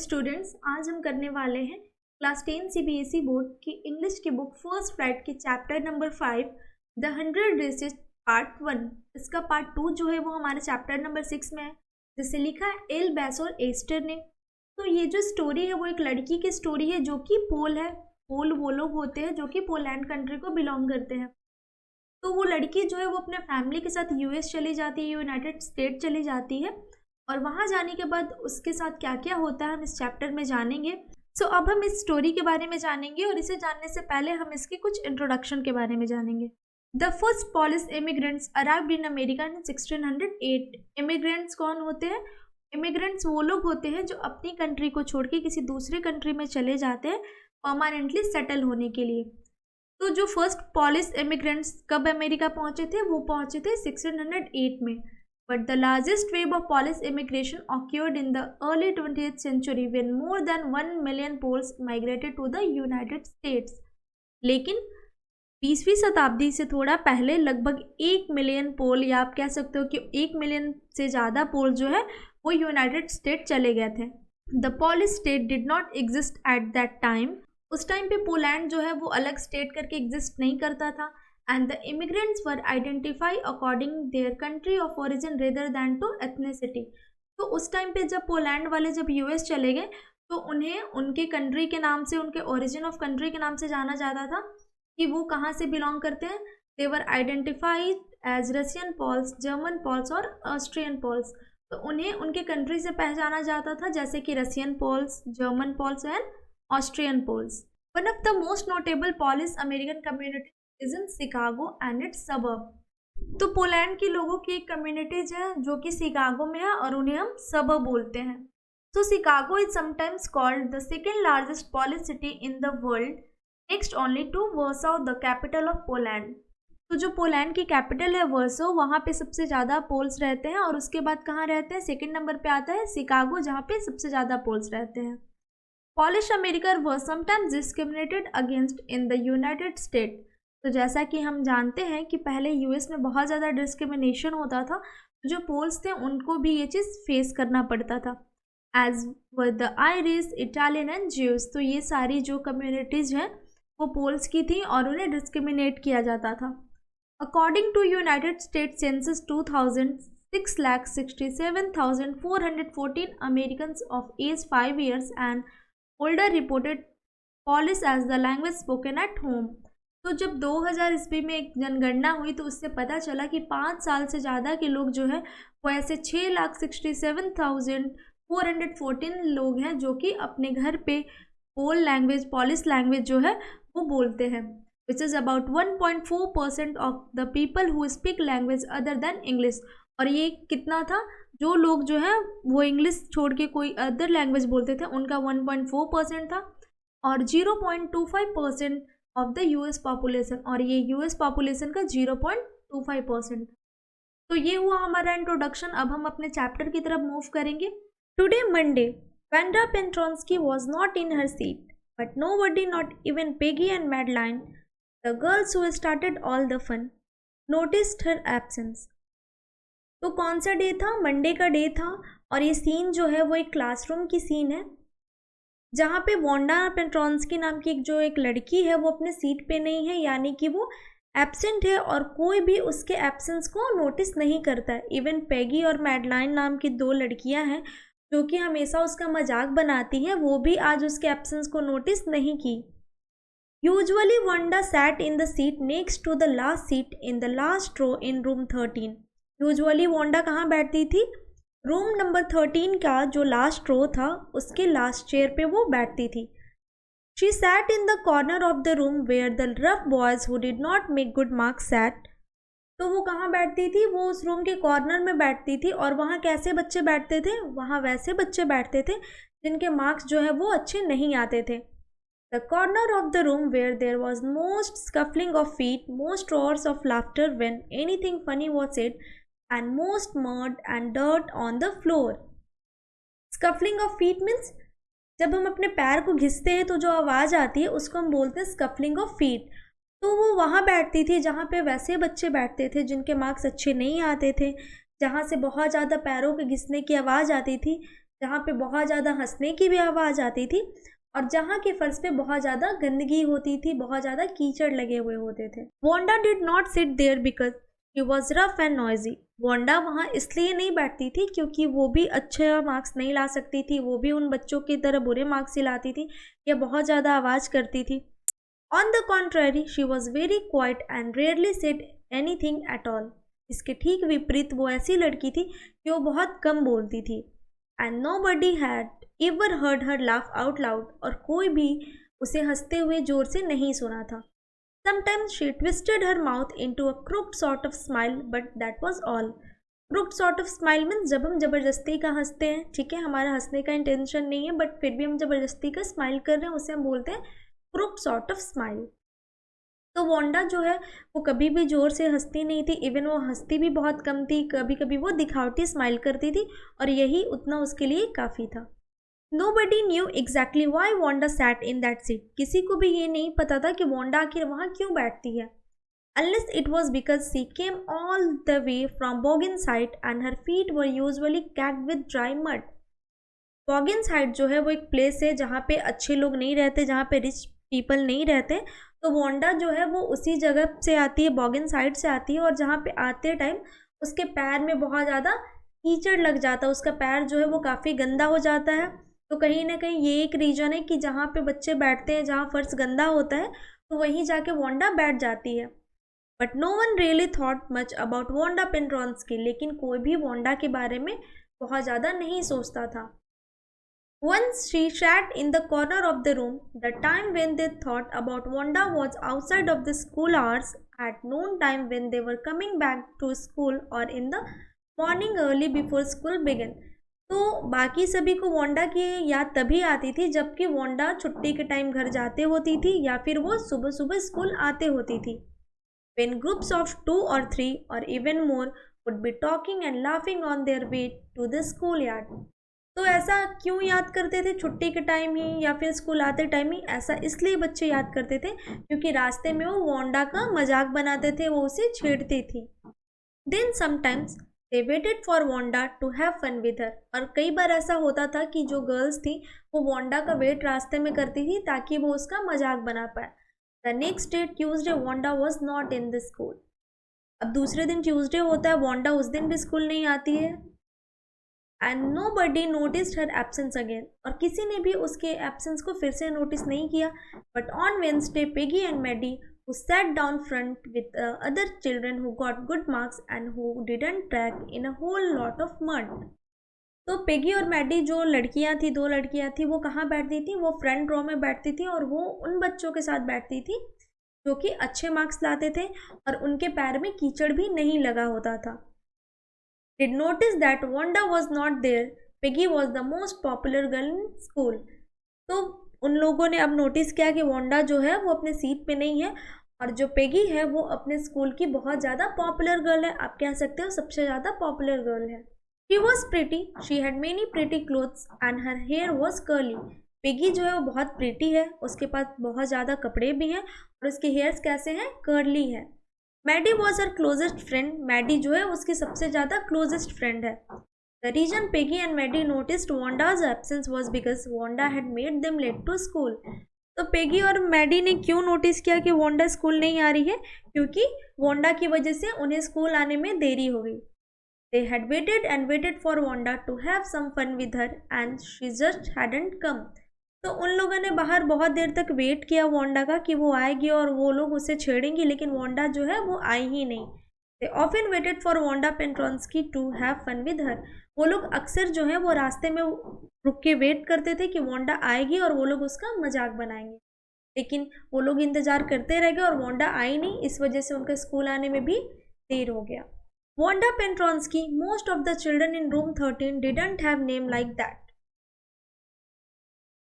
Students, आज हम करने वाले हैं क्लास 10 सीबीएसई बोर्ड की इंग्लिश की बुक फर्स्ट फ्लाइट के chapter number 5 the 100 races part 1। इसका पार्ट 2 जो है वो हमारे चैप्टर नंबर 6 में है, जिसे लिखा है एल बेस और एस्टर ने। तो ये जो स्टोरी है वो एक लड़की की स्टोरी है जो कि पोल है। पोल वो लोग होते हैं जो कि पोलैंड कंट्री को बिलोंग करते हैं। तो वो लड़की जो है वो अपने फैमिली के साथ यूएस चली जाती है, यूनाइटेड स्टेट चली जाती है, और वहाँ जाने के बाद उसके साथ क्या क्या होता है हम इस चैप्टर में जानेंगे। अब हम इस स्टोरी के बारे में जानेंगे, और इसे जानने से पहले हम इसकी कुछ इंट्रोडक्शन के बारे में जानेंगे। The first polish immigrants arrived in America in 1608। Immigrants कौन होते हैं? इमिग्रेंट्स वो लोग होते हैं जो अपनी कंट्री को छोड़ के किसी दूसरे कंट्री में चले जाते हैं परमानेंटली सेटल होने के लिए। तो जो फर्स्ट पॉलिश इमिग्रेंट्स कब अमेरिका पहुंचे थे? वो पहुंचे थे 1608 में। But the largest wave of Polish immigration occurred in the early 20th century when more than 1 million Poles migrated to the United States. लेकिन 20वीं शताब्दी से थोड़ा पहले लगभग 1 मिलियन पोल, या आप कह सकते हो कि 1 मिलियन से ज़्यादा पोल जो है वो यूनाइटेड स्टेट चले गए थे। The Polish state did not exist at that time. उस टाइम पे पोलैंड जो है वो अलग स्टेट करके एग्जिस्ट नहीं करता था। And the immigrants were identified according their country of origin rather than to ethnicity. तो उस टाइम पे जब पोलैंड वाले जब यूएस चले गए तो उन्हें उनके कंट्री के नाम से, उनके ओरिजिन ऑफ कंट्री के नाम से जाना जाता था कि वो कहाँ से बिलोंग करते हैं। They were identified as Russian Poles, German Poles और ऑस्ट्रियन पॉल्स। तो उन्हें उनके कंट्री से पहचाना जाता था, जैसे कि Russian Poles, German Poles and Austrian Poles. One of the most notable Polish American community is in Chicago and its suburb. तो पोलैंड के लोगों की एक कम्युनिटीज है जो कि शिकागो में है, और उन्हें हम सबर्ब बोलते हैं। तो Chicago is sometimes called the second largest Polish city in the world, next only to Warsaw, the capital of Poland. तो जो पोलैंड की कैपिटल है वर्सो, वहाँ पे सबसे ज़्यादा पोल्स रहते हैं, और उसके बाद कहाँ रहते हैं? सेकेंड नंबर पे आता है शिकागो, जहाँ पे सबसे ज़्यादा पोल्स रहते हैं। Polish American were sometimes discriminated against in the United state. तो जैसा कि हम जानते हैं कि पहले यूएस में बहुत ज़्यादा डिस्क्रिमिनेशन होता था, तो जो पोल्स थे उनको भी ये चीज़ फेस करना पड़ता था। As were the Irish, Italian and Jews. तो ये सारी जो कम्युनिटीज़ हैं वो पोल्स की थी और उन्हें डिस्क्रिमिनेट किया जाता था। According to United State census 2000, 6,67,414 Americans of age 5 years and older reported Polish as the language spoken at home. तो जब 2000 ईस्वी में एक जनगणना हुई तो उससे पता चला कि 5 साल से ज़्यादा के लोग जो है वो ऐसे 6,67,414 लोग हैं जो कि अपने घर पे पॉलिश लैंग्वेज जो है वो बोलते हैं, which is about 1.4% of the people who speak language other than English. और ये कितना था? जो लोग जो है वो इंग्लिश छोड़ के कोई अदर लैंग्वेज बोलते थे उनका 1.4% था, और 0.25% ऑफ द यूएस पॉपुलेशन, और ये यूएस पॉपुलेशन का 0.25%। तो ये हुआ हमारा इंट्रोडक्शन। अब हम अपने चैप्टर की तरफ मूव करेंगे। Today Monday, Wanda Petronski was not in her seat, but nobody, not even Peggy and Madeline, the girls who started all the fun, noticed her absence. तो कौन सा डे था? मंडे का डे था, और ये सीन जो है वो एक क्लासरूम की सीन है जहाँ पे वांडा पेट्रोंस्की नाम की एक लड़की है वो अपने सीट पे नहीं है, यानी कि वो एब्सेंट है, और कोई भी उसके एब्सेंस को नोटिस नहीं करता है। इवन पैगी और मैडलाइन नाम की 2 लड़कियां हैं जो कि हमेशा उसका मजाक बनाती हैं, वो भी आज उसके एब्सेंस को नोटिस नहीं की। Usually Wanda sat in the seat next to the last seat in the last row in room 13। Usually Wanda कहाँ बैठती थी? रूम नंबर 13 का जो लास्ट रो था उसके लास्ट चेयर पे वो बैठती थी। She sat in the corner of the room where the rough boys who did not make good marks sat. तो वो कहाँ बैठती थी? वो उस रूम के कॉर्नर में बैठती थी, और वहाँ कैसे बच्चे बैठते थे? वहाँ वैसे बच्चे बैठते थे जिनके मार्क्स जो है वो अच्छे नहीं आते थे। The corner of the room where there was most scuffling of feet, most roars of laughter when anything funny was said, and most mud and dirt on the floor. Scuffling of feet means जब हम अपने पैर को घिसते हैं तो जो आवाज़ आती है उसको हम बोलते हैं स्कफलिंग ऑफ फीट। तो वो वहाँ बैठती थी जहाँ पे वैसे बच्चे बैठते थे जिनके मार्क्स अच्छे नहीं आते थे, जहाँ से बहुत ज़्यादा पैरों के घिसने की आवाज़ आती थी, जहाँ पे बहुत ज़्यादा हंसने की भी आवाज़ आती थी और जहाँ के फर्श पे बहुत ज़्यादा गंदगी होती थी, बहुत ज़्यादा कीचड़ लगे हुए होते थे। Wanda did not sit there because she was rough and noisy. Wanda वहाँ इसलिए नहीं बैठती थी क्योंकि वो भी अच्छे मार्क्स नहीं ला सकती थी, वो भी उन बच्चों की तरह बुरे मार्क्स ही लाती थी या बहुत ज़्यादा आवाज़ करती थी। On the contrary she was very quiet and rarely said anything at all. इसके ठीक विपरीत वो ऐसी लड़की थी कि वो बहुत कम बोलती थी। And nobody had ever heard her laugh out loud, और कोई भी उसे हंसते हुए जोर से नहीं सुना था। Sometimes she twisted her mouth into a crooked sort of smile, but that was all. Crooked sort of smile means जब हम ज़बरदस्ती का हंसते हैं, ठीक है, हमारा हंसने का इंटेंशन नहीं है बट फिर भी हम ज़बरदस्ती का स्माइल कर रहे हैं, उसे हम बोलते हैं crooked sort of smile। तो वांडा जो है वो कभी भी ज़ोर से हंसती नहीं थी, इवन वो हंसती भी बहुत कम थी, कभी कभी वो दिखावटी स्माइल करती थी और यही उतना उसके लिए काफ़ी था। Nobody knew exactly why Wanda sat in that seat. किसी को भी ये नहीं पता था कि वांडा आखिर वहाँ क्यों बैठती है। Unless it was because she came all the way from Bogginside and her feet were usually caked with dry mud. Bogginside जो है वो एक प्लेस है जहाँ पे अच्छे लोग नहीं रहते, जहाँ पे रिच पीपल नहीं रहते। तो वांडा जो है वो उसी जगह से आती है, बॉगिनसाइड से आती है, और जहाँ पे आते टाइम उसके पैर में बहुत ज़्यादा कीचड़ लग जाता है, उसका पैर जो है वो काफ़ी गंदा हो जाता है। तो कहीं ना कहीं ये एक रीज़न है कि जहाँ पे बच्चे बैठते हैं, जहाँ फर्श गंदा होता है, तो वहीं जाके वांडा बैठ जाती है। But no one really thought much about Wanda Petronski, लेकिन कोई भी वांडा के बारे में बहुत ज़्यादा नहीं सोचता था। Once she sat in the corner of the room. The time when they thought about Wanda was outside of the school hours, at noon time when they were coming back to school, or in the morning early before school began. तो बाकी सभी को Wanda की याद तभी आती थी जबकि वांडा छुट्टी के टाइम घर जाते होती थी या फिर वो सुबह सुबह स्कूल आते होती थी। When groups of 2 or 3 or even more would be talking and laughing on their way to the schoolyard. तो ऐसा क्यों याद करते थे छुट्टी के टाइम ही या फिर स्कूल आते टाइम ही? ऐसा इसलिए बच्चे याद करते थे क्योंकि रास्ते में वो वांडा का मजाक बनाते थे, वो उसे छेड़ती थी। Then sometimes they waited for Wanda to have fun with her, और कई बार ऐसा होता था कि जो गर्ल्स थी वो वांडा का वेट रास्ते में करती थी ताकि वो उसका मजाक बना पाए। The next day Tuesday Wanda was not in the school. अब दूसरे दिन ट्यूजडे होता है, वांडा उस दिन भी स्कूल नहीं आती है। And nobody noticed her absence again, और किसी ने भी उसके एब्सेंस को फिर से नोटिस नहीं किया। But on Wednesday Peggy and Maddie who sat down front with other children who got good marks and who didn't track in a whole lot of mud. तो पेगी और मैडी जो लड़कियां थी, 2 लड़कियां थी, वो कहाँ बैठती थी? वो फ्रंट रो में बैठती थी और वो उन बच्चों के साथ बैठती थी जो कि अच्छे मार्क्स लाते थे और उनके पैर में कीचड़ भी नहीं लगा होता था। Did notice that Wanda was not there. Peggy was the most popular girl in school. तो उन लोगों ने अब नोटिस किया कि वांडा जो है वो अपने सीट पे नहीं है और जो पेगी है वो अपने स्कूल की बहुत ज़्यादा पॉपुलर गर्ल है। आप कह सकते हो सबसे ज़्यादा पॉपुलर गर्ल है। She was pretty. She had many pretty clothes and her hair was curly. Peggy जो है वो बहुत प्रीटी है, उसके पास बहुत ज़्यादा कपड़े भी हैं और उसके हेयर्स कैसे हैं? कर्ली है। Maddie was her closest friend. Maddie जो है उसकी सबसे ज़्यादा क्लोजेस्ट फ्रेंड है। The reason Peggy and Maddie noticed Wanda's absence was because Wanda had made them late to school. तो पेगी और मैडी ने क्यों नोटिस किया कि वांडा स्कूल नहीं आ रही है? क्योंकि वांडा की वजह से उन्हें स्कूल आने में देरी हो गई। They had waited and waited for Wanda to have some fun with her and she just hadn't come. तो उन लोगों ने बाहर बहुत देर तक वेट किया वांडा का कि वो आएगी और वो लोग उसे छेड़ेंगे, लेकिन वांडा जो है वो आई ही नहीं। They often waited for Wanda Petronski to have fun with her. वो लोग अक्सर जो है वो रास्ते में रुक के वेट करते थे कि वांडा आएगी और वो लोग उसका मजाक बनाएंगे, लेकिन वो लोग इंतजार करते रह गए और वांडा आई नहीं, इस वजह से उनका स्कूल आने में भी देर हो गया। Wanda Petronski, most of the children in room 13 didn't have name like that.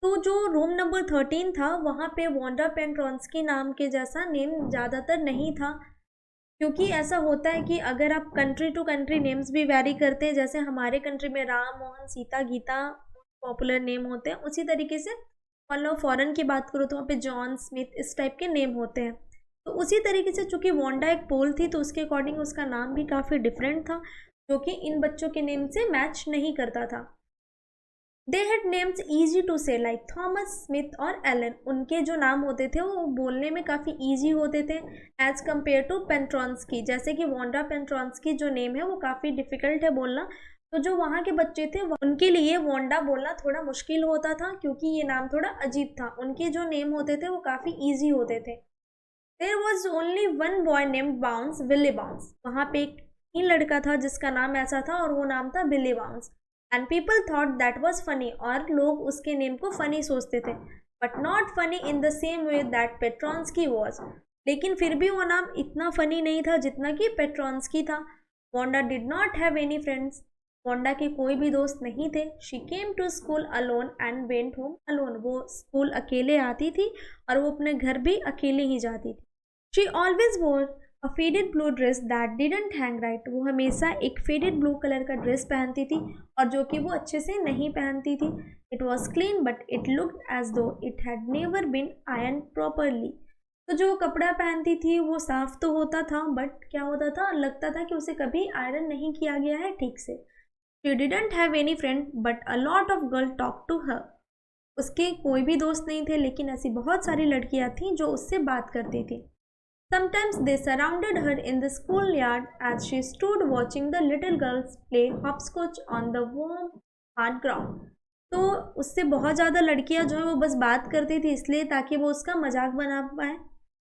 तो जो रूम नंबर 13 था वहाँ पे वांडा पेंट्रॉन्स्की नाम के जैसा नेम ज़्यादातर नहीं था, क्योंकि ऐसा होता है कि अगर आप कंट्री टू कंट्री नेम्स भी वैरी करते हैं, जैसे हमारे कंट्री में राम, मोहन, सीता, गीता पॉपुलर नेम होते हैं, उसी तरीके से मान लो फॉरेन की बात करो तो वहाँ पे जॉन, स्मिथ, इस टाइप के नेम होते हैं। तो उसी तरीके से चूँकि वांडा एक पोल थी तो उसके अकॉर्डिंग उसका नाम भी काफ़ी डिफरेंट था, जो कि इन बच्चों के नेम से मैच नहीं करता था। They had names easy to say like Thomas, Smith और एलन। उनके जो नाम होते थे वो बोलने में काफ़ी ईजी होते थे एज कम्पेयर टू पेंट्रॉन्स्की। जैसे कि वांडा पेंट्रॉन्स्की जो नेम है वो काफ़ी डिफ़िकल्ट है बोलना, तो जो वहाँ के बच्चे थे उनके लिए वांडा बोलना थोड़ा मुश्किल होता था क्योंकि ये नाम थोड़ा अजीब था। उनके जो नेम होते थे वो काफ़ी ईजी होते थे। There was only one boy named Bounce, Willie Bounce. वहाँ पे एक ही लड़का था जिसका नाम ऐसा था और वो नाम था Willie Bounce. And people thought that was funny, और लोग उसके नेम को फनी सोचते थे, but not funny in the same way that Petronski was. लेकिन फिर भी वो नाम इतना फनी नहीं था जितना कि पेट्रॉन्स्की था। Wanda did not have any friends. Wanda के कोई भी दोस्त नहीं थे। She came to school alone and went home alone. वो स्कूल अकेले आती थी और वो अपने घर भी अकेले ही जाती थी। She always wore a faded blue dress that didn't hang right. वो हमेशा एक फेडेड ब्लू कलर का ड्रेस पहनती थी और जो कि वो अच्छे से नहीं पहनती थी। It was clean but it looked as though it had never been iron properly. तो जो कपड़ा पहनती थी वो साफ तो होता था बट क्या होता था, लगता था कि उसे कभी आयरन नहीं किया गया है ठीक से। She didn't have any friend but a lot of girl talk to her. उसके कोई भी दोस्त नहीं थे लेकिन ऐसी बहुत सारी लड़कियां थीं जो उससे बात करती थी। Sometimes they surrounded her in the schoolyard as she stood watching the little girls play hopscotch on the warm hard ground. तो उससे बहुत ज़्यादा लड़कियां जो है वो बस बात करती थी इसलिए ताकि वो उसका मजाक बना पाए।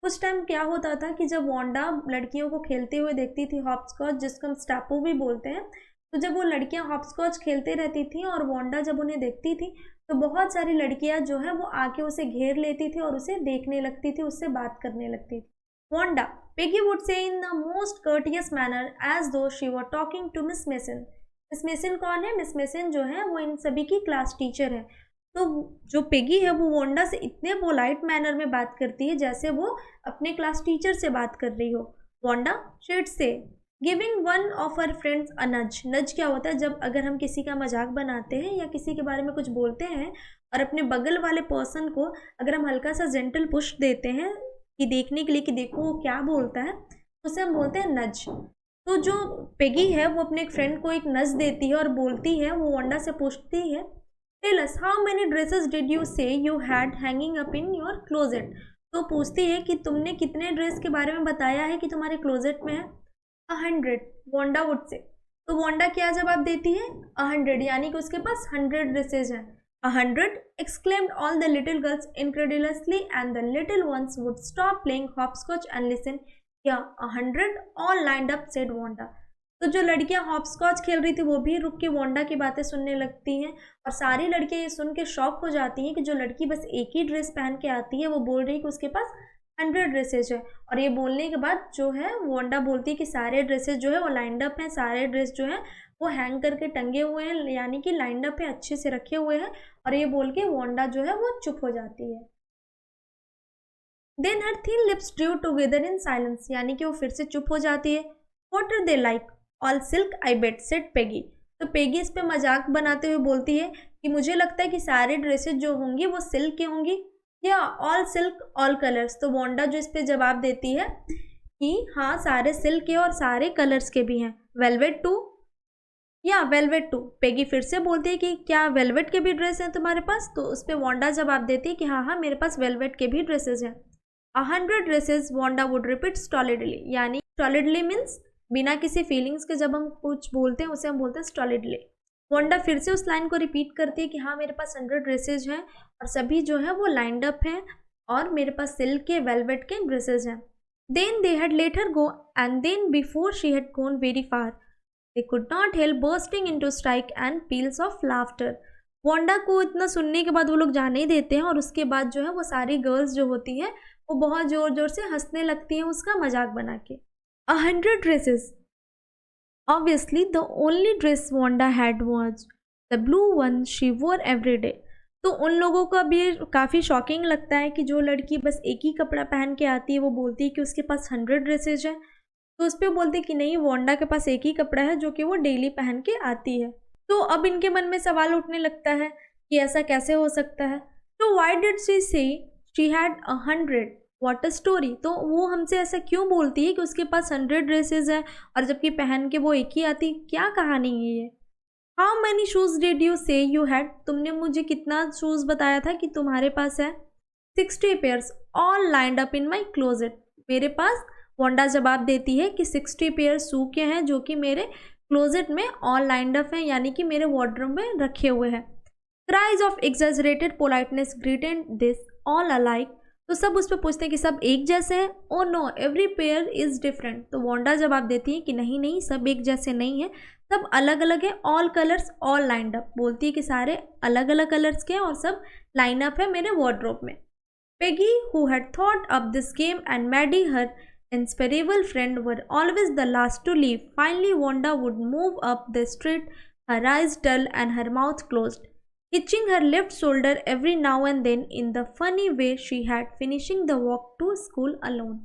उस टाइम क्या होता था कि जब वांडा लड़कियों को खेलते हुए देखती थी हॉपस्कॉच, जिसको हम स्टापू भी बोलते हैं, तो जब वो लड़कियां हॉपस्कॉच खेलते रहती थी और वांडा जब उन्हें देखती थी तो बहुत सारी लड़कियां जो है वो आके उसे घेर लेती थी और उसे देखने लगती थी, उससे बात करने लगती थी। Wanda, Peggy would say in the most courteous manner as though she were talking to Miss Mason. Miss mason कौन है? मिस मेसन जो है वो इन सभी की क्लास टीचर है। तो जो पेगी है वो वांडा से इतने पोलाइट मैनर में बात करती है जैसे वो अपने क्लास टीचर से बात कर रही हो। वांडा शेड से giving one of her friends a nudge. Nudge क्या होता है? जब अगर हम किसी का मजाक बनाते हैं या किसी के बारे में कुछ बोलते हैं और अपने बगल वाले पर्सन को अगर हम हल्का सा जेंटल पुश देते हैं कि देखने के लिए कि देखो वो क्या बोलता है, उसे हम बोलते हैं नज। तो जो पेगी है वो अपने एक फ्रेंड को एक नज देती है और बोलती है, वो वांडा से पूछती है, tell us how many dresses did you say you had hanging up in your closet. तो पूछती है कि तुमने कितने ड्रेस के बारे में बताया है कि तुम्हारे क्लोजेट में है। 100 वांडा वुड से। तो वांडा क्या जवाब देती है? 100, यानी कि उसके पास 100 ड्रेसेज हैं। 100, exclaimed all the little girls incredulously, and the little ones would stop playing hopscotch and listen. Yeah, 100 all lined up, said Wanda. तो जो लड़कियां हॉपस्कॉच खेल रही थी वो भी रुक के वांडा की बातें सुनने लगती हैं और सारी लड़कियां ये सुन के शॉक हो जाती हैं कि जो लड़की बस एक ही ड्रेस पहन के आती है वो बोल रही है कि उसके पास 100 ड्रेसेज है। और ये बोलने के बाद जो है वांडा बोलती है कि सारे ड्रेसेज जो है वो लाइंड अप हैं, सारे ड्रेस जो है वो हैंग करके टंगे हुए हैं, यानी कि लाइंड अप है, अच्छे से रखे हुए हैं। और ये बोल के वांडा जो है वो चुप हो जाती है। Then her thin lips drew together in silence, यानी कि वो फिर से चुप हो जाती है। What are they like? All silk I bet, said Peggy. तो पेगी इस पे मजाक बनाते हुए बोलती है कि मुझे लगता है कि सारे ड्रेसेस जो होंगी वो सिल्क की होंगी, या ऑल सिल्क ऑल कलर्स। तो वांडा जो इस पे जवाब देती है कि हाँ सारे सिल्क के और सारे कलर्स के भी हैं। वेलवेट टू, या वेलवेट टू। पेगी फिर से बोलती है कि क्या वेलवेट के भी ड्रेस हैं तुम्हारे पास? तो उस पर वांडा जवाब देती है कि हाँ हाँ मेरे पास वेलवेट के भी ड्रेसेस हैं। 100 ड्रेसेस, वांडा वुड रिपीट स्टॉलिडली, यानी स्टॉलिडली मीन्स बिना किसी फीलिंग्स के जब हम कुछ बोलते हैं उसे हम बोलते हैं स्टॉलिडली। वांडा फिर से उस लाइन को रिपीट करती है कि हाँ मेरे पास 100 ड्रेसेज हैं और सभी जो है वो लाइंड अप हैं और मेरे पास सिल्क के वेलवेट के ड्रेसेज हैं। Then they had let her go and then before she had gone very far they could not help bursting into strike and peals of laughter. Wanda को इतना सुनने के बाद वो लोग जाने ही देते हैं और उसके बाद जो है वो सारी गर्ल्स जो होती हैं वो बहुत ज़ोर ज़ोर से हंसने लगती हैं उसका मजाक बना के। 100 dresses. Obviously, the only dress Wanda had was the blue one she wore every day. तो उन लोगों का भी काफ़ी शॉकिंग लगता है कि जो लड़की बस एक ही कपड़ा पहन के आती है वो बोलती है कि उसके पास 100 ड्रेसेज हैं। तो उस पर बोलते कि नहीं, वांडा के पास एक ही कपड़ा है जो कि वो डेली पहन के आती है। तो अब इनके मन में सवाल उठने लगता है कि ऐसा कैसे हो सकता है। तो वाई डिड शी से she had 100, what a story. तो वो हमसे ऐसा क्यों बोलती है कि उसके पास 100 ड्रेसेस हैं और जबकि पहन के वो एक ही आती, क्या कहानी है ये? How many shoes did you say you had, तुमने मुझे कितना शूज बताया था कि तुम्हारे पास है? 60 pairs all lined up in my closet, मेरे पास वांडा जवाब देती है कि 60 पेयर शू के हैं जो कि मेरे क्लोजेट में ऑल लाइंड अप हैं, यानी कि मेरे वार्डरोब में रखे हुए हैं। Cries of exaggerated politeness greeted this all alike, तो सब उस पर पूछते हैं कि सब एक जैसे हैं। Oh know every pair is different, तो वांडा जवाब देती है कि नहीं नहीं सब एक जैसे नहीं है, सब अलग अलग है। All colours all lined up, बोलती है कि सारे अलग अलग कलर्स के हैं और सब लाइन अप है मेरे वार्डरोब में। Peggy who had thought up this game and Maddie her inseparable friend were always the last to leave. Finally Wanda would move up the street, her eyes dull and her mouth closed, hitching her left shoulder every now and then in the funny way she had finishing the walk to school alone.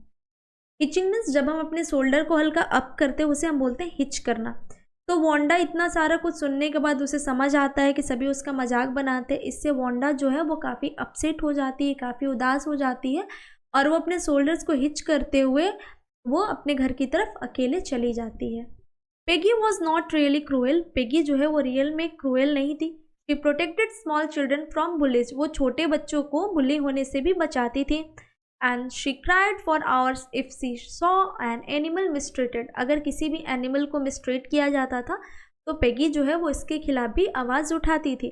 Hitching means जब हम अपने shoulder को हल्का up करते हैं उसे हम बोलते हैं हिच करना। तो वांडा इतना सारा कुछ सुनने के बाद उसे समझ आता है कि सभी उसका मजाक बनाते हैं। इससे वांडा जो है वो काफ़ी अपसेट हो जाती है, काफ़ी उदास हो जाती है और वो अपने शोल्डर्स को हिच करते हुए वो अपने घर की तरफ अकेले चली जाती है। Peggy was not really cruel, Peggy जो है वो रियल में क्रूएल नहीं थी। She protected small children from bullies, वो छोटे बच्चों को बुली होने से भी बचाती थी। And she cried for hours if she saw an animal mistreated, अगर किसी भी एनिमल को मिसट्रीट किया जाता था तो पेगी जो है वो इसके खिलाफ भी आवाज़ उठाती थी।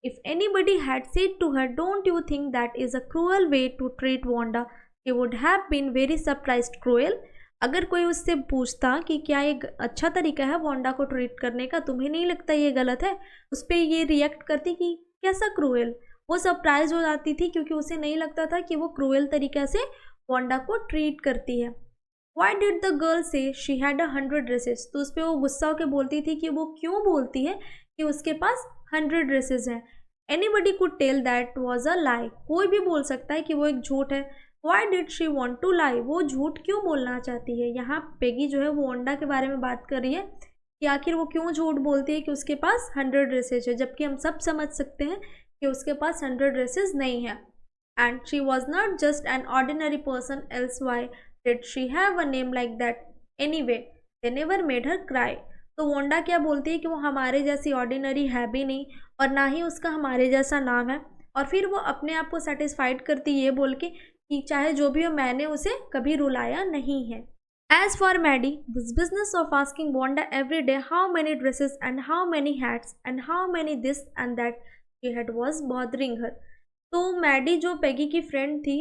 If anybody had said to her don't you think that is a cruel way to treat Wanda, she would have been very surprised cruel, अगर कोई उससे पूछता कि क्या ये अच्छा तरीका है वांडा को ट्रीट करने का, तुम्हें नहीं लगता ये गलत है, उस पर ये रिएक्ट करती कि कैसा क्रूएल, वो सरप्राइज हो जाती थी क्योंकि उसे नहीं लगता था कि वो क्रूएल तरीके से वांडा को ट्रीट करती है। वाई डिड द गर्ल से शी हैड 100 ड्रेसेस, तो उस पर वो गुस्सा होकर बोलती थी कि वो क्यों बोलती है कि उसके पास 100 ड्रेसेस हैं। Anybody could tell that was a lie, कोई भी बोल सकता है कि वो एक झूठ है। Why did she want to lie, वो झूठ क्यों बोलना चाहती है। यहाँ पेगी जो है वो वांडा के बारे में बात कर रही है कि आखिर वो क्यों झूठ बोलती है कि उसके पास 100 ड्रेसेस है, जबकि हम सब समझ सकते हैं कि उसके पास 100 ड्रेसेस नहीं है। And she was not just an ordinary person else why did she have a name like that anyway, they never made her cry, तो वांडा क्या बोलती है कि वो हमारे जैसी ऑर्डिनरी है भी नहीं और ना ही उसका हमारे जैसा नाम है, और फिर वो अपने आप को सेटिस्फाइड करती ये बोल के कि चाहे जो भी हो मैंने उसे कभी रुलाया नहीं है। As for Maddie, this business of asking Wanda every day how many dresses and how many hats and how many this and that she had was bothering her. तो मैडी जो पेगी की फ्रेंड थी,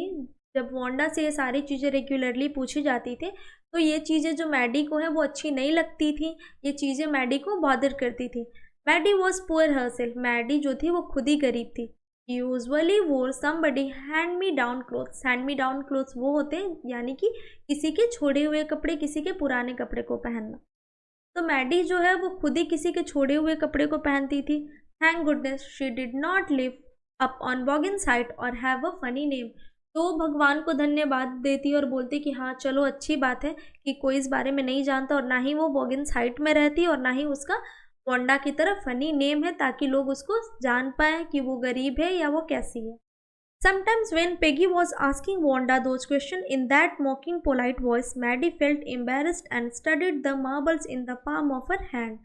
जब Wanda से ये सारी चीज़ें regularly पूछी जाती थी तो ये चीज़ें जो मैडी को है वो अच्छी नहीं लगती थी, ये चीज़ें मैडी को बॉदर करती थी। Maddie was poor herself, Maddie जो थी वो खुद ही गरीब थी। Usually wore somebody hand me down clothes, hand me down clothes वो होते हैं यानी कि किसी के छोड़े हुए कपड़े, किसी के पुराने कपड़े को पहनना। तो मैडी जो है वो खुद ही किसी के छोड़े हुए कपड़े को पहनती थी। Thank goodness she did not live up on Boggins साइट और हैव अ फनी नेम, तो भगवान को धन्यवाद देती और बोलती कि हाँ चलो अच्छी बात है कि कोई इस बारे में नहीं जानता और ना ही वो बॉगिन साइट में रहती और ना ही उसका वांडा की तरफ फनी नेम है, ताकि लोग उसको जान पाए कि वो गरीब है या वो कैसी है। Sometimes when Peggy was asking Wanda those questions in that mocking polite voice, Maddie felt embarrassed and studied the marbles in the palm of her hand.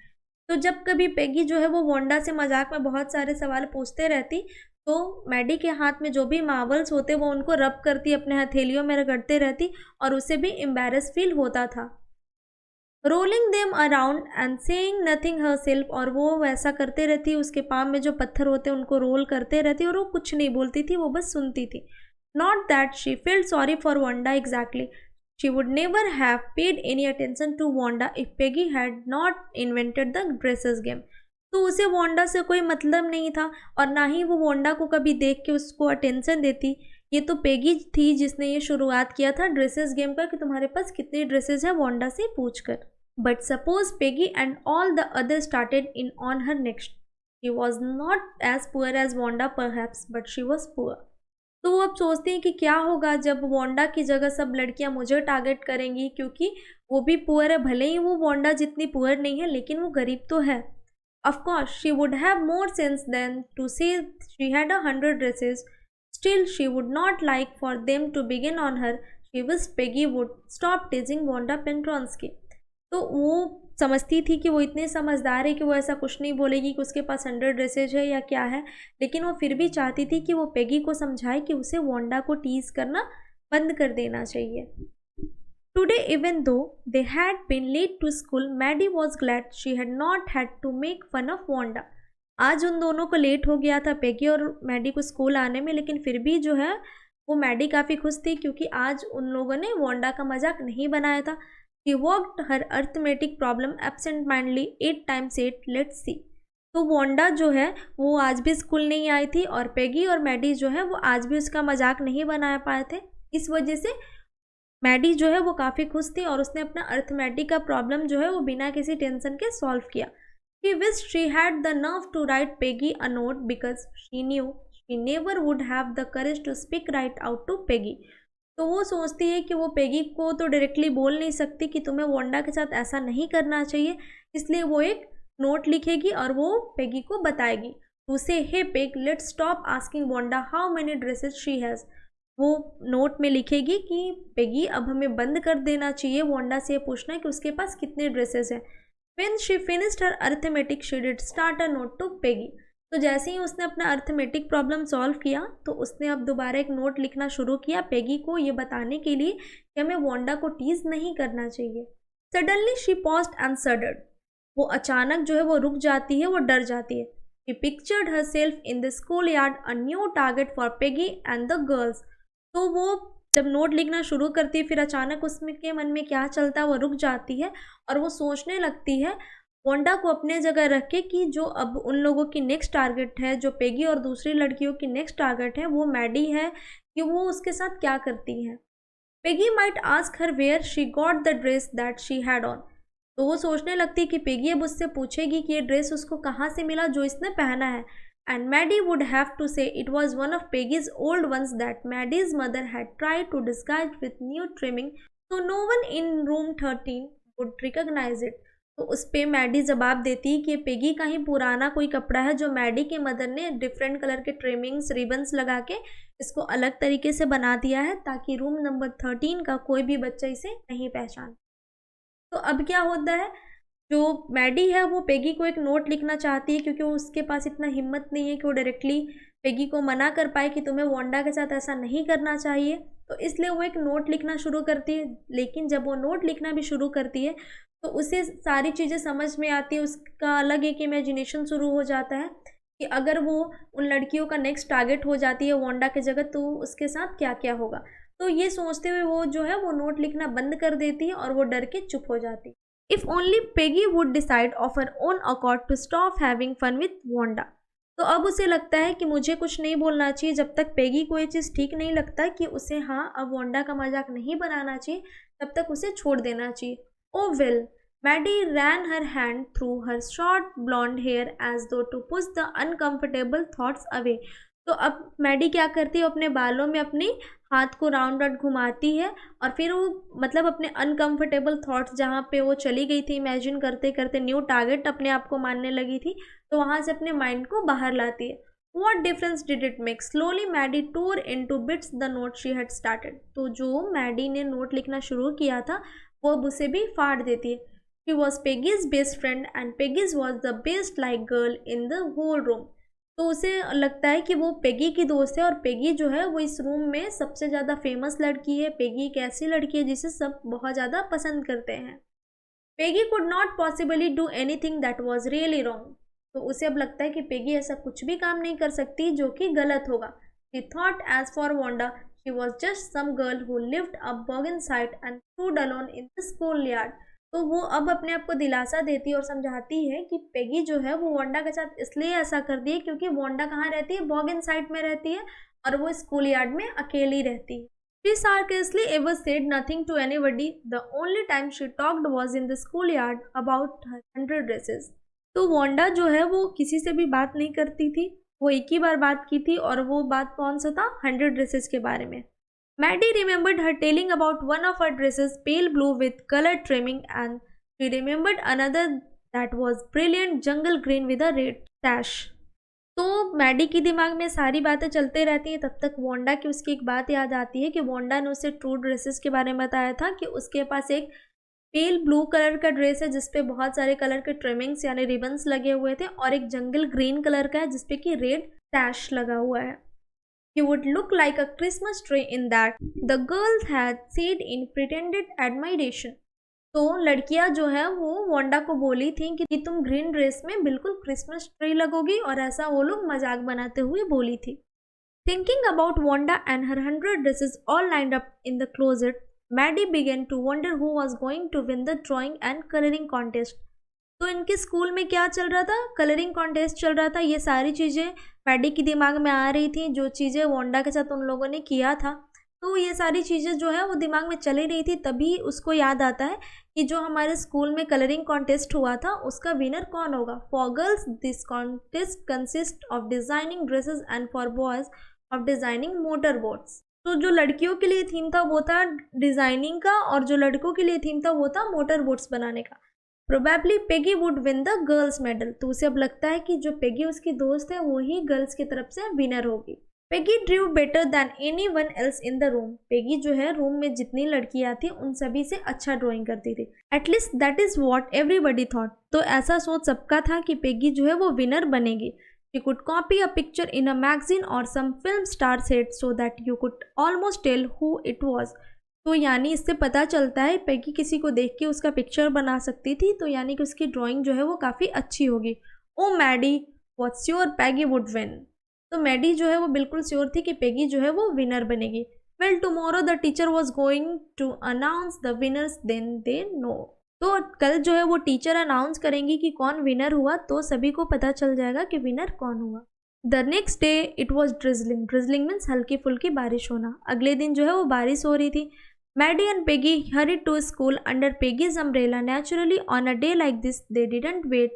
तो जब कभी पेगी जो है वो वांडा से मजाक में बहुत सारे सवाल पूछते रहती तो मैडी के हाथ में जो भी मार्बल्स होते वो उनको रब करती, अपने हथेलियों में रगड़ते रहती और उसे भी एम्बेरस फील होता था। Rolling them around and saying nothing herself, और वो वैसा करते रहती, उसके पाम में जो पत्थर होते उनको रोल करते रहती और वो कुछ नहीं बोलती थी, वो बस सुनती थी। Not that she felt sorry for Wanda exactly, she would never have paid any attention to Wanda if Peggy had not invented the dresses game, तो उसे वांडा से कोई मतलब नहीं था और ना ही वो वांडा को कभी देख के उसको अटेंशन देती। ये तो पेगी थी जिसने ये शुरुआत किया था ड्रेसेस गेम का कि तुम्हारे पास कितनी ड्रेसेस है वांडा से पूछकर। But suppose Peggy and all the other started in on her next, she was not as poor as Wanda perhaps but she was poor, तो वो अब सोचते हैं कि क्या होगा जब वांडा की जगह सब लड़कियां मुझे टारगेट करेंगी, क्योंकि वो भी पुअर है, भले ही वो वांडा जितनी पुअर नहीं है लेकिन वो गरीब तो है। Of course, she would have more sense than to say she had 100 dresses. Still, she would not like for them to begin on her. She wished Peggy would stop teasing Wanda Pentronsky. तो वो समझती थी कि वो इतनी समझदार है कि वो ऐसा कुछ नहीं बोलेगी कि उसके पास 100 ड्रेसेज है या क्या है, लेकिन वो फिर भी चाहती थी कि वो पेगी को समझाए कि उसे वांडा को टीज करना बंद कर देना चाहिए। Today, even though they had been late to school, Maddie was glad she had not had to make fun of Wanda. आज उन दोनों को लेट हो गया था पेगी और मैडी को स्कूल आने में, लेकिन फिर भी जो है वो मैडी काफ़ी खुश थी क्योंकि आज उन लोगों ने वांडा का मजाक नहीं बनाया था। He worked her arithmetic problem absent-mindedly 8 times 8. Let's see. तो वांडा जो है वो आज भी स्कूल नहीं आई थी और पेगी और मैडी जो है वो आज भी उसका मजाक नहीं बना पाए थे। इस वजह से मैडी जो है वो काफ़ी खुश थी और उसने अपना अर्थमेटिक का प्रॉब्लम जो है वो बिना किसी टेंशन के सॉल्व किया। She wished she had the nerve to write Peggy a note because she knew she never would have the courage to speak right out to Peggy. तो वो सोचती है कि वो पेगी को तो डायरेक्टली बोल नहीं सकती कि तुम्हें वांडा के साथ ऐसा नहीं करना चाहिए, इसलिए वो एक नोट लिखेगी और वो पेगी को बताएगी। उसे hey Peg, let's stop asking Wanda how many dresses she has. वो नोट में लिखेगी कि पेगी अब हमें बंद कर देना चाहिए वांडा से पूछना कि उसके पास कितने ड्रेसेस हैं। When she finished her arithmetic, she did start a note to Peggy. तो जैसे ही उसने अपना अर्थमेटिक प्रॉब्लम सॉल्व किया तो उसने अब दोबारा एक नोट लिखना शुरू किया पेगी को ये बताने के लिए कि हमें वांडा को टीज नहीं करना चाहिए। Suddenly she paused and shuddered. वो अचानक जो है वो रुक जाती है, वो डर जाती है। She pictured herself in the schoolyard, a new target for Peggy and the girls. तो वो जब नोट लिखना शुरू करती है फिर अचानक उसमें के मन में क्या चलता है वो रुक जाती है और वो सोचने लगती है वांडा को अपने जगह रख के कि जो अब उन लोगों की नेक्स्ट टारगेट है, जो पेगी और दूसरी लड़कियों की नेक्स्ट टारगेट है वो मैडी है, कि वो उसके साथ क्या करती है। Peggy might ask her where she got the dress that she had on. तो वो सोचने लगती है कि पेगी अब उससे पूछेगी कि ये ड्रेस उसको कहाँ से मिला जो इसने पहना है। And Maddie would have to say it was one of Peggy's old ones that Maddie's mother had tried to disguise with new trimming, so no one in room 13 would recognize it. तो उस पे Maddie जवाब देती है कि Peggy का ही पुराना कोई कपड़ा है जो मैडी के मदर ने डिफरेंट कलर के ट्रिमिंग्स रिबन्स लगा के इसको अलग तरीके से बना दिया है ताकि रूम नंबर 13 का कोई भी बच्चा इसे नहीं पहचान। तो अब क्या होता है, जो मैडी है वो पेगी को एक नोट लिखना चाहती है क्योंकि उसके पास इतना हिम्मत नहीं है कि वो डायरेक्टली पेगी को मना कर पाए कि तुम्हें वांडा के साथ ऐसा नहीं करना चाहिए, तो इसलिए वो एक नोट लिखना शुरू करती है। लेकिन जब वो नोट लिखना भी शुरू करती है तो उसे सारी चीज़ें समझ में आती है, उसका अलग एक इमेजिनेशन शुरू हो जाता है कि अगर वो उन लड़कियों का नेक्स्ट टारगेट हो जाती है वांडा के जगह तो उसके साथ क्या क्या होगा। तो ये सोचते हुए वो जो है वो नोट लिखना बंद कर देती है और वो डर के चुप हो जाती है। If only Peggy would decide of her own accord to stop having fun with Wanda. तो अब उसे लगता है कि मुझे कुछ नहीं बोलना चाहिए जब तक पेगी को ये चीज़ ठीक नहीं लगता कि उसे हाँ अब वांडा का मजाक नहीं बनाना चाहिए, तब तक उसे छोड़ देना चाहिए। Oh well, Maddie ran her hand through her short blonde hair as though to push the uncomfortable thoughts away. तो अब मैडी क्या करती है, अपने बालों में अपनी हाथ को राउंड राउंड घुमाती है और फिर वो मतलब अपने अनकंफर्टेबल थॉट्स जहाँ पे वो चली गई थी इमेजिन करते करते न्यू टारगेट अपने आप को मानने लगी थी, तो वहाँ से अपने माइंड को बाहर लाती है। What difference did it make? Slowly Maddie tore into bits the note she had started. तो जो मैडी ने नोट लिखना शुरू किया था वो अब उसे भी फाड़ देती है। She was Peggy's best friend and Peggy's was the best like girl in the whole room. तो उसे लगता है कि वो पेगी की दोस्त है और पेगी जो है वो इस रूम में सबसे ज़्यादा फेमस लड़की है। पेगी एक ऐसी लड़की है जिसे सब बहुत ज़्यादा पसंद करते हैं। Peggy could not possibly do anything that was really wrong. तो उसे अब लगता है कि पेगी ऐसा कुछ भी काम नहीं कर सकती जो कि गलत होगा। She thought as for Wanda she was just some girl who lived a Boggins साइड and stood alone in the school yard. तो वो अब अपने आप को दिलासा देती है और समझाती है कि पेगी जो है वो वांडा के साथ इसलिए ऐसा कर दी है क्योंकि वांडा कहाँ रहती है, बॉगिन साइड में रहती है और वो स्कूल यार्ड में अकेली रहती है। She sarcastically ever said nothing to anybody. The only time she talked was in the schoolyard about her 100 dresses. तो वांडा जो है वो किसी से भी बात नहीं करती थी, वो एक ही बार बात की थी और वो बात कौन सा था, 100 ड्रेसेस के बारे में। Maddie remembered her telling about one of her dresses, pale blue with colored trimming, and she remembered another that was brilliant jungle green with a red sash. तो मैडी की दिमाग में सारी बातें चलते रहती हैं, तब तक वांडा की उसकी एक बात याद आती है कि वांडा ने उसे ट्रू ड्रेसेस के बारे में बताया था कि उसके पास एक पेल ब्लू कलर का ड्रेस है जिसपे बहुत सारे कलर के ट्रिमिंग्स यानी रिबन्स लगे हुए थे, और एक जंगल ग्रीन कलर का है जिसपे कि रेड टैश लगा हुआ है. He would look like a Christmas tree in that, the girls had said in pretended admiration. तो लड़कियां जो है वो वांडा को बोली थी कि तुम ग्रीन ड्रेस में बिल्कुल क्रिसमस ट्री लगोगी, और ऐसा वो लोग मजाक बनाते हुए बोली थी. Thinking about Wanda and her 100 dresses all lined up in the closet, Maddie began to wonder who was going to win the drawing and coloring contest. तो इनके स्कूल में क्या चल रहा था, कलरिंग कॉन्टेस्ट चल रहा था. ये सारी चीज़ें मैडी के दिमाग में आ रही थी, जो चीज़ें वांडा के साथ उन लोगों ने किया था. तो ये सारी चीज़ें जो है वो दिमाग में चली रही थी. तभी उसको याद आता है कि जो हमारे स्कूल में कलरिंग कॉन्टेस्ट हुआ था उसका विनर कौन होगा. For girls this contest consist of designing dresses and for boys of designing motor boats. तो जो लड़कियों के लिए थीम था वो था डिज़ाइनिंग का, और जो लड़कों के लिए थीम था वो था मोटर बोट्स बनाने का. Probably Peggy would win the girls medal. तो उसे अब लगता है कि जो पेगी उसकी दोस्त है वो ही गर्ल्स की तरफ से विनर होगी. Peggy Drew better than any one else in the room. Peggy जो है रूम में जितनी लड़कियां थी उन सभी से अच्छा ड्राइंग करती थी. At least that is what everybody thought. तो ऐसा सोच सबका था कि पेगी जो है वो विनर बनेगी. You could copy a picture in a magazine or some film star said so that you could almost tell who it was. तो यानी इससे पता चलता है पेगी किसी को देख के उसका पिक्चर बना सकती थी, तो यानी कि उसकी ड्राइंग जो है वो काफ़ी अच्छी होगी. Oh Maddie what's sure Peggy would win. तो मैडी जो है वो बिल्कुल श्योर थी कि पेगी जो है वो विनर बनेगी. Well tomorrow the teacher was going to announce the winners then they know. तो कल जो है वो टीचर अनाउंस करेंगी कि कौन विनर हुआ, तो सभी को पता चल जाएगा कि विनर कौन हुआ. The next day it was drizzling. Drizzling means हल्की फुल्की बारिश होना. अगले दिन जो है वो बारिश हो रही थी. Maddie and Peggy hurried to school under Peggy's umbrella. Naturally, on a day like this, they didn't wait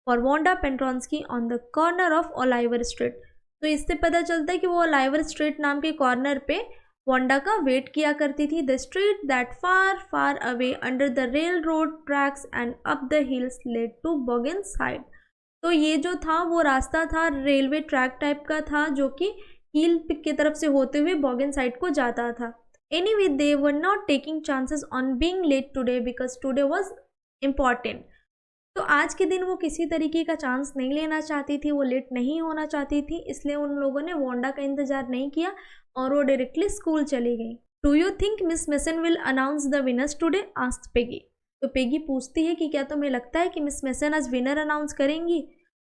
for Wanda Pentronsky on the corner of Oliver Street. तो इससे पता चलता है कि वो Oliver Street नाम के कॉर्नर पे वांडा का वेट किया करती थी. The street that far away under the railroad tracks and up the hills led to Boggin's side. तो ये जो था वो रास्ता था रेलवे ट्रैक टाइप का था जो कि हिल की तरफ से होते हुए बॉगिन साइड को जाता था. Anyway, they were not taking chances on being late today because today was important. तो आज के दिन वो किसी तरीके का चांस नहीं लेना चाहती थी, वो लेट नहीं होना चाहती थी, इसलिए उन लोगों ने वांडा का इंतजार नहीं किया और वो डायरेक्टली स्कूल चली गई. Do you think Miss Mason will announce the winners today asked Peggy. तो पेगी पूछती है कि क्या तुम्हें लगता है कि मिस मेसन आज विनर अनाउंस करेंगी.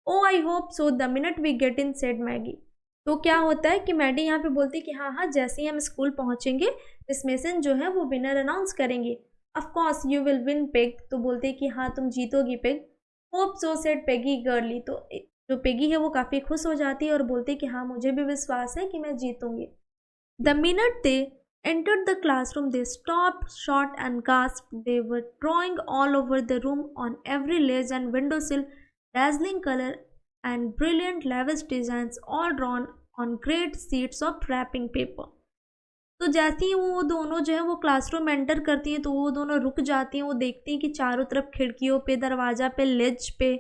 Oh I hope so the minute we get in said Maggie. तो क्या होता है कि मैडी यहाँ पे बोलती है कि हाँ जैसे ही हम स्कूल पहुँचेंगे मिस मेसन जो है वो विनर अनाउंस करेंगी. Of course you will win Peg. तो बोलते हैं कि हाँ तुम जीतोगी Peg. Hope so said Peggy gaily. तो जो पेगी है वो काफ़ी खुश हो जाती है और बोलती है कि हाँ मुझे भी विश्वास है कि मैं जीतूंगी. The minute they entered the classroom they stopped short and gasped. They were drawing all over the room on every ledge and windowsill, dazzling color and brilliant lavish designs all drawn on great sheets of wrapping paper. तो जैसे ही वो दोनों जो है वो classroom enter करती हैं तो वो दोनों रुक जाती हैं. वो देखती हैं कि चारों तरफ खिड़कियों पे, दरवाज़ा पे, लेज पे,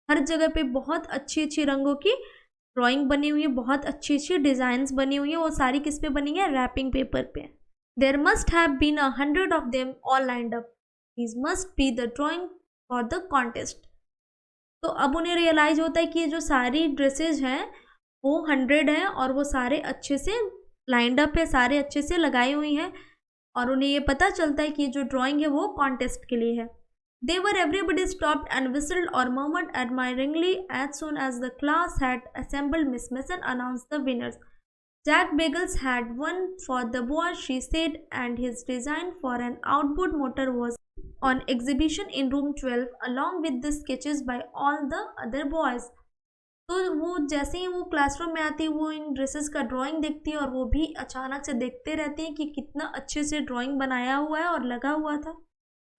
हर जगह पे बहुत अच्छी अच्छी रंगों की ड्राइंग बनी हुई है, बहुत अच्छी अच्छी डिज़ाइंस बनी हुई है. वो सारी किस पे बनी है? रैपिंग पेपर पे. There must have been 100 of them all lined up. These must be the drawing for the contest. तो अब उन्हें रियलाइज़ होता है कि ये जो सारी ड्रेसेज हैं वो 100 हैं और वो सारे अच्छे से लाइंड अप है, सारे अच्छे से लगाई हुई हैं और उन्हें ये पता चलता है कि जो ड्राइंग है वो कॉन्टेस्ट के लिए है. They were everybody stopped and whistled or murmured admiringly as soon as the class had assembled. Miss Mason announced the winners. Jack Bagels had won for the boy, she said, and his design for an outboard motor was on exhibition in room 12 along with the sketches by all the other boys. तो वो जैसे ही वो classroom में आती है वो इन dresses का drawing देखती है और वो भी अचानक से देखते रहते हैं कि कितना अच्छे से ड्राइंग बनाया हुआ है और लगा हुआ था.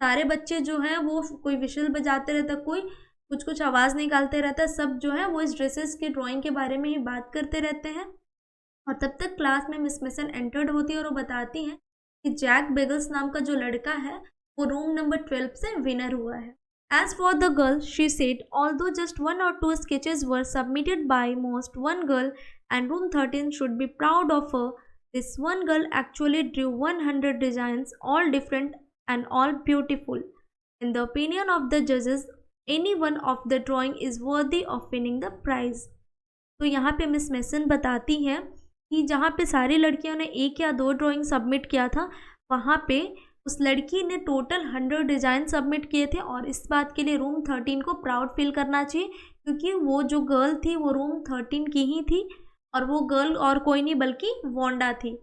सारे बच्चे जो हैं वो कोई विशल बजाते रहता, कोई कुछ कुछ आवाज़ निकालते रहता, सब जो है वो इस ड्रेसेस की ड्राइंग के बारे में ही बात करते रहते हैं. और तब तक क्लास में मिस मेसन एंटर्ड होती है और वो बताती हैं कि जैक बेगल्स नाम का जो लड़का है वो रूम नंबर 12 से विनर हुआ है. As for the girl, she said, although just 1 or 2 sketches were submitted by most one girl and room 13 should be proud of her, this one girl actually drew 100 designs, all different and all beautiful. In the opinion of the जजेस any one of the drawing is worthy of winning the prize. तो यहाँ पे miss mason बताती हैं कि जहाँ पे सारी लड़कियों ने 1 या 2 ड्राइंग सबमिट किया था, वहाँ पे उस लड़की ने टोटल 100 डिज़ाइन सबमिट किए थे। और इस बात के लिए रूम 13 को प्राउड फील करना चाहिए, क्योंकि वो जो गर्ल थी वो रूम 13 की ही थी, और वो गर्ल और कोई नहीं बल्कि वांडा थी।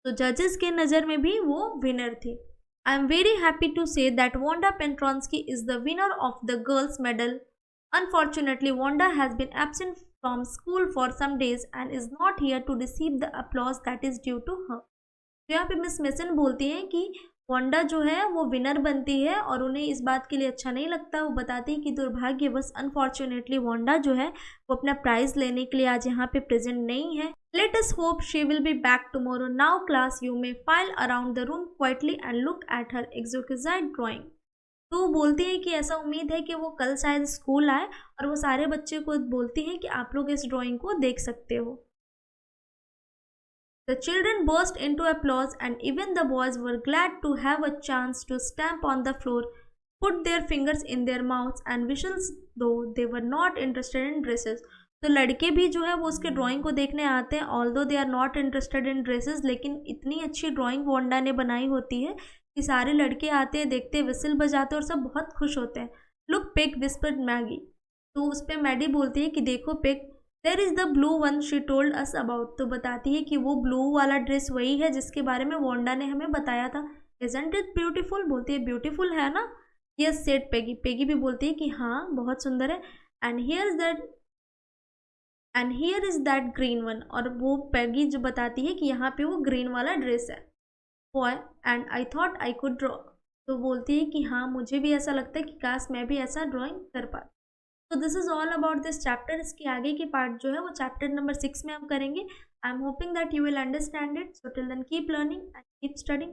तो जजेस के नज़र में भी वो विनर थी। I am very happy to say that Wanda Petronski is the winner of the girls medal. Unfortunately Wanda has been absent from school for some days and is not here to receive the applause that is due to her. तो यहाँ पे miss mason बोलती हैं कि Wanda जो है वो winner बनती है और उन्हें इस बात के लिए अच्छा नहीं लगता। वो बताती है कि दुर्भाग्यवश अनफॉर्चुनेटली वांडा जो है वो अपना प्राइज लेने के लिए आज यहाँ पे प्रेजेंट नहीं है। Let us hope she will be back tomorrow. Now class you may file around the room quietly and look at her exquisite drawing. तो वो बोलती है कि ऐसा उम्मीद है कि वो कल शायद स्कूल आए, और वो सारे बच्चे को बोलती है कि आप लोग इस ड्राइंग को देख सकते हो। The children burst into applause and even the boys were glad to have a chance to stamp on the floor, put their fingers in their mouths and whistle, though they were not interested in dresses. तो लड़के भी जो है वो उसके drawing को देखने आते हैं, although they are not interested in dresses, लेकिन इतनी अच्छी ड्राइंग वांडा ने बनाई होती है कि सारे लड़के आते हैं, देखते हैं, विसल बजाते हैं और सब बहुत खुश होते हैं। Look pig whispered Maggi. तो उस पर मैडी बोलती है कि देखो pig, there is the blue one she told us about. तो बताती है कि वो ब्लू वाला ड्रेस वही है जिसके बारे में वांडा ने हमें बताया था। Isn't it beautiful. बोलती है ब्यूटीफुल है ना। Yes said Peggy. पेगी भी बोलती है कि हाँ बहुत सुंदर है। And here is that green one. और वो पेगी जो बताती है कि यहाँ पे वो ग्रीन वाला ड्रेस है। Boy and I thought I could draw. तो बोलती है कि हाँ मुझे भी ऐसा लगता है कि काश मैं भी ऐसा ड्राइंग कर पाती। तो this is all about this chapter. इसके आगे की पार्ट जो है वो चैप्टर नंबर 6 में हम करेंगे। I am hoping that you will understand it. So till then keep learning and keep studying.